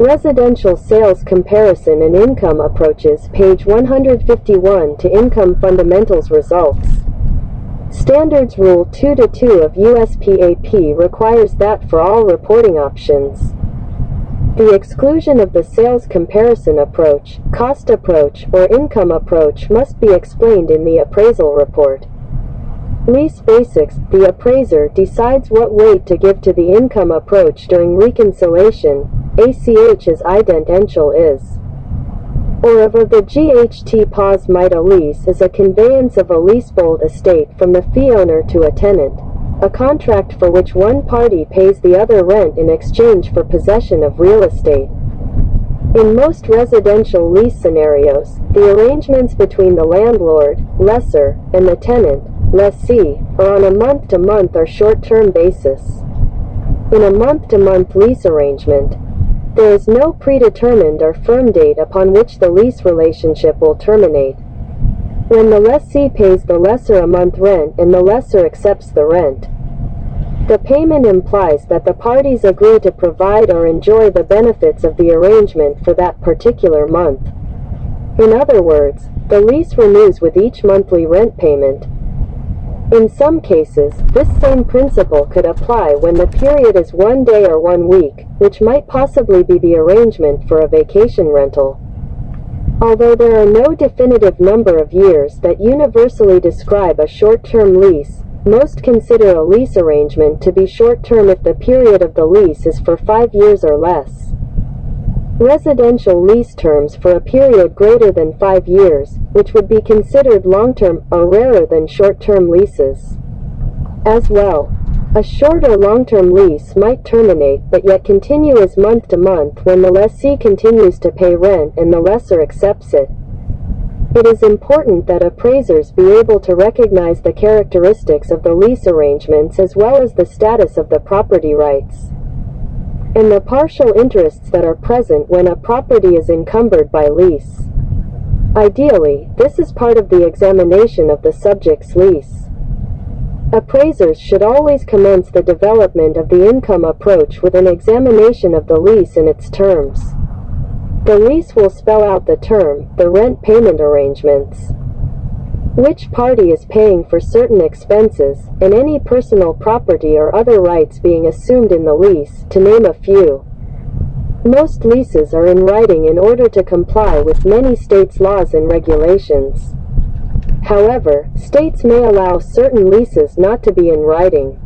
Residential sales comparison and income approaches. Page 151 to income fundamentals results. Standards Rule 2-2 of USPAP requires that for all reporting options, the exclusion of the sales comparison approach, cost approach, or income approach must be explained in the appraisal report. Lease basics. The appraiser decides what weight to give to the income approach during reconciliation, ACH as identential is, or of the GHT pos might. A lease is a conveyance of a leasehold estate from the fee owner to a tenant, a contract for which one party pays the other rent in exchange for possession of real estate. In most residential lease scenarios, the arrangements between the landlord, lessor, and the tenant, lessee, are on a month-to-month or short-term basis. In a month-to-month lease arrangement, there is no predetermined or firm date upon which the lease relationship will terminate. When the lessee pays the lessor a month rent and the lessor accepts the rent, the payment implies that the parties agree to provide or enjoy the benefits of the arrangement for that particular month. In other words, the lease renews with each monthly rent payment. In some cases, this same principle could apply when the period is 1 day or 1 week, which might possibly be the arrangement for a vacation rental. Although there are no definitive number of years that universally describe a short-term lease, most consider a lease arrangement to be short-term if the period of the lease is for 5 years or less. Residential lease terms for a period greater than 5 years, which would be considered long-term, are rarer than short-term leases. As well, a short or long-term lease might terminate but yet continue as month-to-month when the lessee continues to pay rent and the lessor accepts it. It is important that appraisers be able to recognize the characteristics of the lease arrangements as well as the status of the property rights and the partial interests that are present when a property is encumbered by lease. Ideally, this is part of the examination of the subject's lease. Appraisers should always commence the development of the income approach with an examination of the lease and its terms. The lease will spell out the term, the rent payment arrangements, which party is paying for certain expenses, and any personal property or other rights being assumed in the lease, to name a few. Most leases are in writing in order to comply with many states' laws and regulations. However, states may allow certain leases not to be in writing,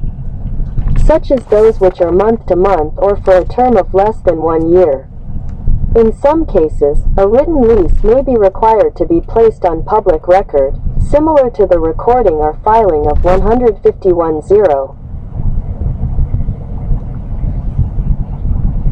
such as those which are month-to-month or for a term of less than 1 year. In some cases, a written lease may be required to be placed on public record, similar to the recording or filing of 151.0.